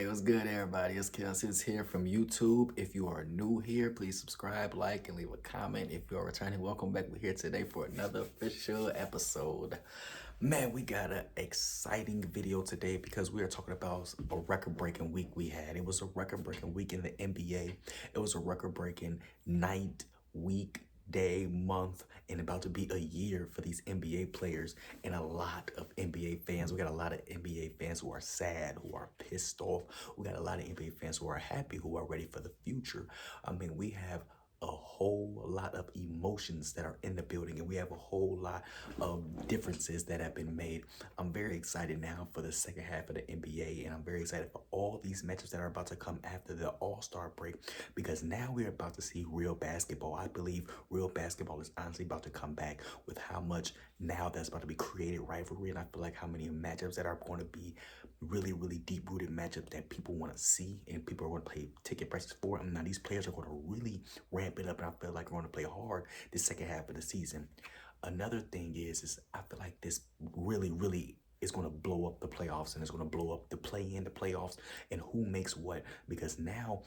Hey, what's good, everybody? It's Kelsey's here from YouTube. If you are new here, please subscribe, like, and leave a comment. If you are returning, welcome back. We're here today for another official episode. Man, we got an exciting video today because we are talking about a record-breaking week we had. It was a record-breaking week in the NBA. It was a record-breaking night, week, day, month, and about to be a year for these NBA players and a lot of NBA fans. We got a lot of NBA fans who are sad, who are pissed off. We got a lot of NBA fans who are happy, who are ready for the future. I mean, we have a whole lot of emotions that are in the building, and we have a whole lot of differences that have been made. I'm very excited now for the second half of the NBA, and I'm very excited for all these matches that are about to come after the All-Star break, because now we're about to see real basketball. I believe real basketball is honestly about to come back with how much now that's about to be created rivalry, and I feel like how many matchups that are going to be really, really deep-rooted matchups that people want to see and people are going to pay ticket prices for. And now these players are going to really ramp it up, and I feel like we're going to play hard this second half of the season. Another thing is I feel like this really, really is going to blow up the playoffs, and it's going to blow up the play-in, the playoffs, and who makes what, because now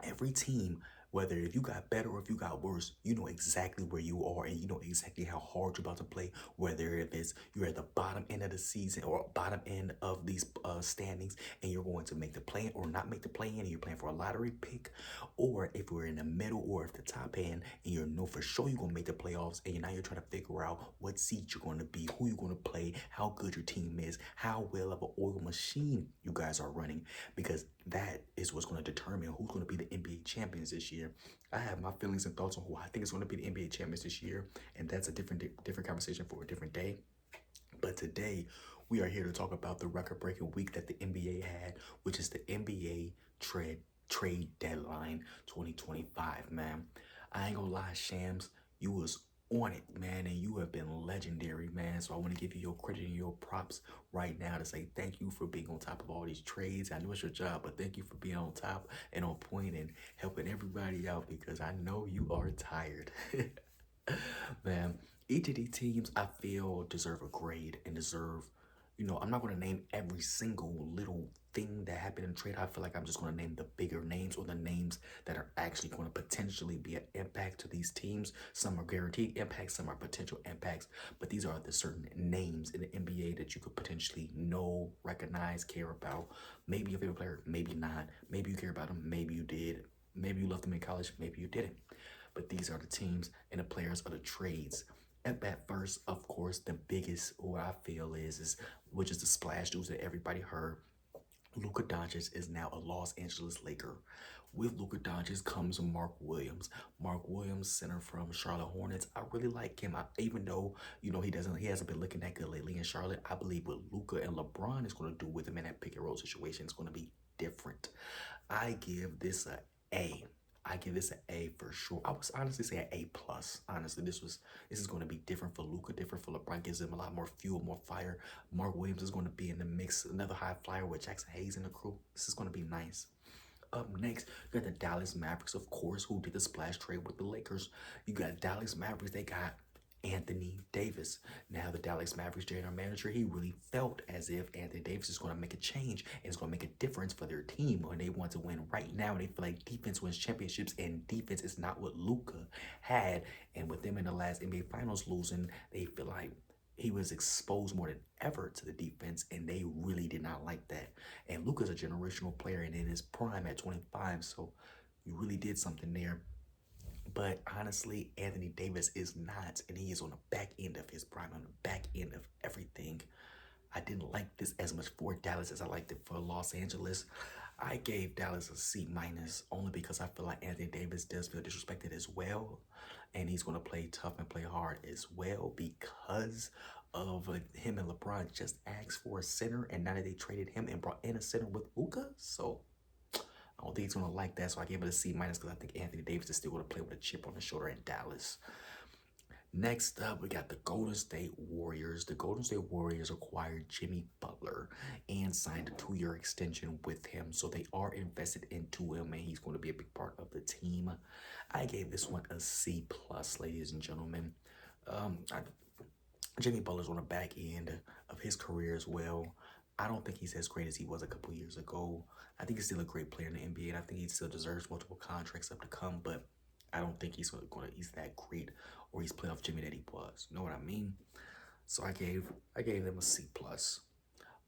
every team, whether if you got better or if you got worse, you know exactly where you are and you know exactly how hard you're about to play. Whether if it's you're at the bottom end of the season or bottom end of these standings and you're going to make the play or not make the play in and you're playing for a lottery pick, or if we're in the middle or at the top end and you know for sure you're going to make the playoffs and now you're trying to figure out what seat you're going to be, who you're going to play, how good your team is, how well of an oil machine you guys are running, because that is what's going to determine who's going to be the NBA champions this year. I have my feelings and thoughts on who I think is going to be the NBA champions this year, and that's a different conversation for a different day. But today, we are here to talk about the record-breaking week that the NBA had, which is the NBA trade deadline 2025, man. I ain't gonna lie, Shams, you was on it, man, and you have been legendary, man. So I want to give you your credit and your props right now to say thank you for being on top of all these trades. I know it's your job, but thank you for being on top and on point and helping everybody out, because I know you are tired. Man, each of these teams I feel deserve a grade and deserve, I'm not going to name every single little thing that happened in trade. I feel like I'm just going to name the bigger names, or the names that are actually going to potentially be an impact to these teams. Some are guaranteed impacts, some are potential impacts, but these are the certain names in the NBA that you could potentially know, recognize, care about. Maybe your favorite player, maybe not. Maybe you care about them, maybe you did. Maybe you loved them in college, maybe you didn't. But these are the teams and the players of the trades. At bat first, of course, the biggest who I feel is which is the splash news that everybody heard. Luka Doncic is now a Los Angeles Laker. With Luka Doncic comes Mark Williams. Mark Williams, center from Charlotte Hornets. I really like him. Even though he hasn't been looking that good lately in Charlotte. I believe what Luka and LeBron is going to do with him in that pick and roll situation is going to be different. I give this a A. I give this an A for sure. I would honestly say an A plus. Honestly, this is going to be different for Luka, different for LeBron. Gives him a lot more fuel, more fire. Mark Williams is going to be in the mix, another high flyer with Jackson Hayes in the crew. This is going to be nice. Up next, you got the Dallas Mavericks, of course, who did the splash trade with the Lakers. You got Dallas Mavericks. They got Anthony Davis. Now, the Dallas Mavericks general manager, he really felt as if Anthony Davis is going to make a change and is going to make a difference for their team when they want to win right now. And they feel like defense wins championships, and defense is not what Luka had. And with them in the last NBA Finals losing, they feel like he was exposed more than ever to the defense, and they really did not like that. And Luka's a generational player and in his prime at 25, so you really did something there. But honestly, Anthony Davis is not, and he is on the back end of his prime, on the back end of everything. I didn't like this as much for Dallas as I liked it for Los Angeles. I gave Dallas a C minus only because I feel like Anthony Davis does feel disrespected as well, and he's going to play tough and play hard as well because of him and LeBron just asked for a center, and now that they traded him and brought in a center with Luka, so I don't think he's gonna like that, so I gave it a C minus because I think Anthony Davis is still gonna play with a chip on his shoulder in Dallas. Next up, we got the Golden State Warriors. The Golden State Warriors acquired Jimmy Butler and signed a 2-year extension with him, so they are invested into him, and he's going to be a big part of the team. I gave this one a C plus, ladies and gentlemen. Um, I, Jimmy Butler's on the back end of his career as well. I don't think he's as great as he was a couple years ago. I think he's still a great player in the NBA, and I think he still deserves multiple contracts up to come. But I don't think he's that great, or he's playoff Jimmy that he was. You know what I mean? So I gave them a C plus.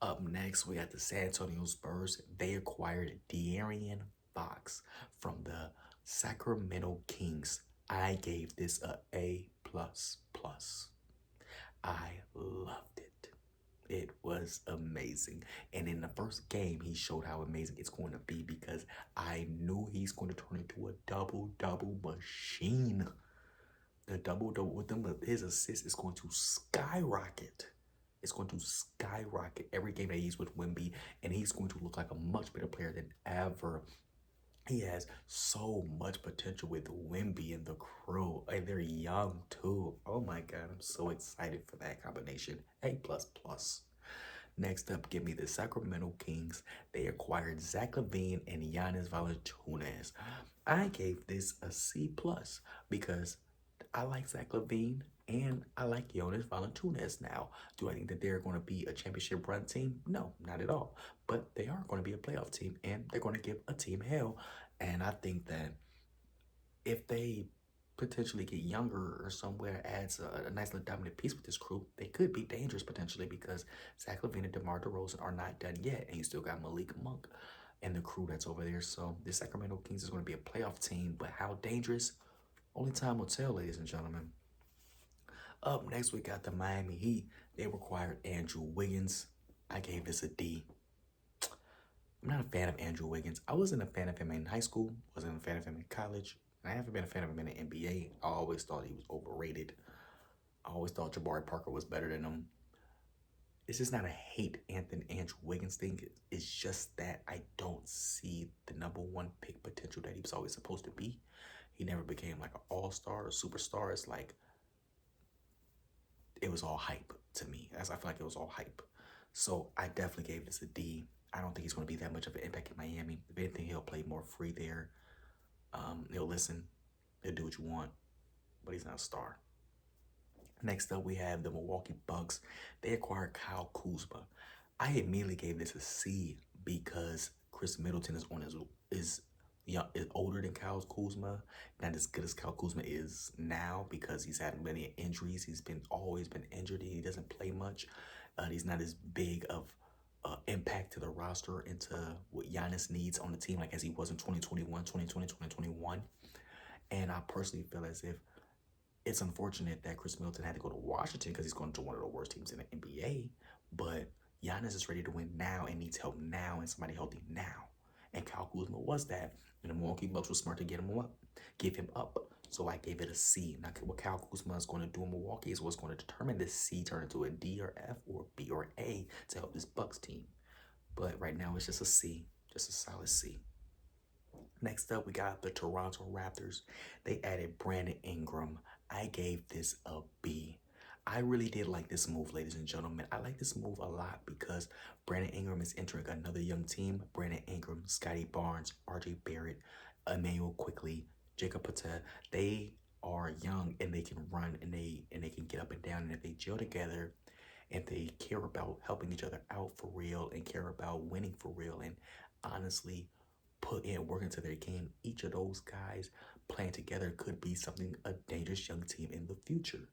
Up next, we got the San Antonio Spurs. They acquired De'Aaron Fox from the Sacramento Kings. I gave this a A plus plus. I loved it. It was amazing. And in the first game, he showed how amazing it's going to be because I knew he's going to turn into a double machine. The double with them, his assist is going to skyrocket. It's going to skyrocket every game that he's with Wimby, and he's going to look like a much better player than ever. He has so much potential with Wimby and the crew, and they're young too. Oh my God, I'm so excited for that combination. A plus plus. Next up, give me the Sacramento Kings. They acquired Zach LaVine and Giannis Valanciunas. I gave this a C plus because I like Zach LaVine and I like Jonas Valanciunas now. Do I think that they're going to be a championship run team? No, not at all. But they are going to be a playoff team and they're going to give a team hell. And I think that if they potentially get younger or somewhere adds a nice little dominant piece with this crew, they could be dangerous potentially because Zach LaVine and DeMar DeRozan are not done yet. And you still got Malik Monk and the crew that's over there. So the Sacramento Kings is going to be a playoff team. But how dangerous? Only time will tell, ladies and gentlemen. Up next, we got the Miami Heat. They required Andrew Wiggins. I gave this a D. I'm not a fan of Andrew Wiggins. I wasn't a fan of him in high school. Wasn't a fan of him in college. I haven't been a fan of him in the NBA. I always thought he was overrated. I always thought Jabari Parker was better than him. It's just not a hate Anthony Andrew Wiggins thing. It's just that I don't see the number one pick potential that he was always supposed to be. He never became like an all-star or superstar. It's like it was all hype to me. As I feel like it was all hype. So I definitely gave this a D. I don't think he's going to be that much of an impact in Miami. If anything, he'll play more free there. He'll listen. He'll do what you want. But he's not a star. Next up, we have the Milwaukee Bucks. They acquired Kyle Kuzma. I immediately gave this a C because Chris Middleton is older than Kyle Kuzma. Not as good as Kyle Kuzma is now because he's had many injuries. He's always been injured. He doesn't play much. He's not as big of impact to the roster into what Giannis needs on the team like as he was in 2021, 2020, 2021. And I personally feel as if it's unfortunate that Chris Middleton had to go to Washington because he's going to one of the worst teams in the NBA. But Giannis is ready to win now and needs help now and somebody healthy now. And Kyle Kuzma was that. And the Milwaukee Bucks were smart to give him up. So I gave it a C. Now, what Kyle Kuzma is going to do in Milwaukee is what's going to determine this C turn into a D or F or B or A to help this Bucks team. But right now, it's just a C, just a solid C. Next up, we got the Toronto Raptors. They added Brandon Ingram. I gave this a B. I really did like this move, ladies and gentlemen. I like this move a lot because Brandon Ingram is entering another young team. Brandon Ingram, Scotty Barnes, RJ Barrett, Emmanuel Quickly, Jacob Patel. They are young and they can run and they can get up and down. And if they gel together, if they care about helping each other out for real and care about winning for real and honestly put in work into their game, each of those guys playing together could be something, a dangerous young team in the future.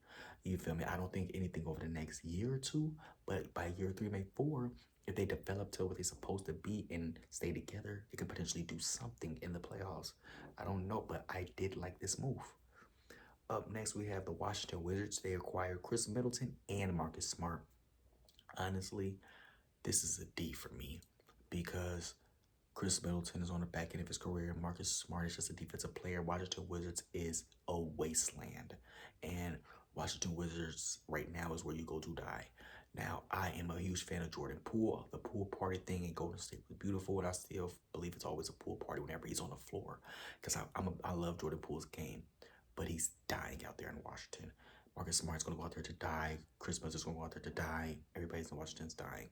You feel me? I don't think anything over the next year or two, but by year 3, maybe 4, if they develop to what they're supposed to be and stay together, they could potentially do something in the playoffs. I don't know, but I did like this move. Up next, we have the Washington Wizards. They acquired Chris Middleton and Marcus Smart. Honestly, this is a D for me because Chris Middleton is on the back end of his career. Marcus Smart is just a defensive player. Washington Wizards is a wasteland. And Washington Wizards right now is where you go to die. Now, I am a huge fan of Jordan Poole. The pool party thing in Golden State was beautiful, and I still believe it's always a pool party whenever he's on the floor because I love Jordan Poole's game, but he's dying out there in Washington. Marcus Smart's going to go out there to die. Chris Middleton's going to go out there to die. Everybody's in Washington's dying.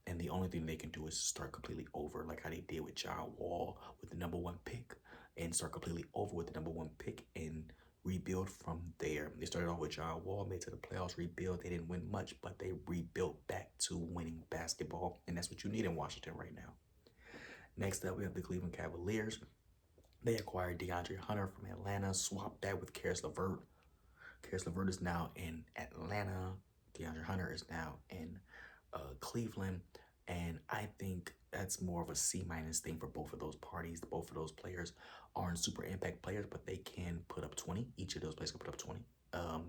And the only thing they can do is start completely over, like how they did with John Wall with the number 1 pick, and start completely over with the number 1 pick and rebuild from there. They started off with John Wall, made to the playoffs, rebuild. They didn't win much, but they rebuilt back to winning basketball, and that's what you need in Washington right now. Next up, we have the Cleveland Cavaliers. They acquired DeAndre Hunter from Atlanta, swapped that with Karis LeVert. Karis LeVert is now in Atlanta. DeAndre Hunter is now in Cleveland. And I think that's more of a C minus thing for both of those parties. Both of those players aren't super impact players, but they can put up 20. Each of those players can put up 20.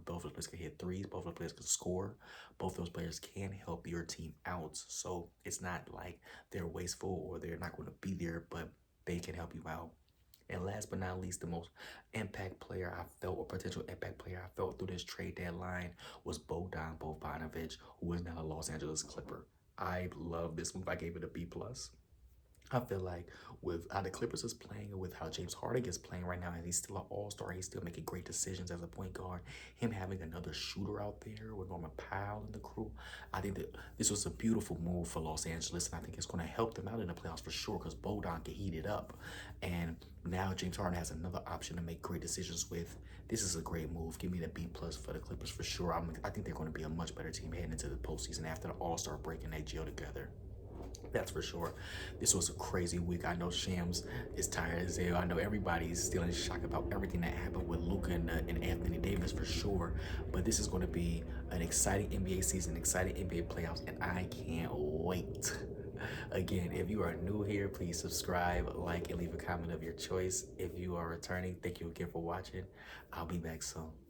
Both of those players can hit threes. Both of those players can score. Both of those players can help your team out. So it's not like they're wasteful or they're not going to be there, but they can help you out. And last but not least, the most impact player I felt, or potential impact player I felt through this trade deadline was Bogdan Bogdanovic, who is now a Los Angeles Clipper. I love this move. I gave it a B plus. I feel like with how the Clippers is playing and with how James Harden is playing right now, and he's still an all-star, he's still making great decisions as a point guard. Him having another shooter out there with Norman Powell and the crew, I think that this was a beautiful move for Los Angeles, and I think it's going to help them out in the playoffs for sure because Bogdan can heat it up. And now James Harden has another option to make great decisions with. This is a great move. Give me the B plus for the Clippers for sure. I think they're going to be a much better team heading into the postseason after the All-Star break and they gel together. That's for sure. This was a crazy week. I know Shams is tired as hell. I know everybody's still in shock about everything that happened with Luka and Anthony Davis for sure. But this is going to be an exciting NBA season, exciting NBA playoffs, and I can't wait. Again, if you are new here, please subscribe, like, and leave a comment of your choice. If you are returning, thank you again for watching. I'll be back soon.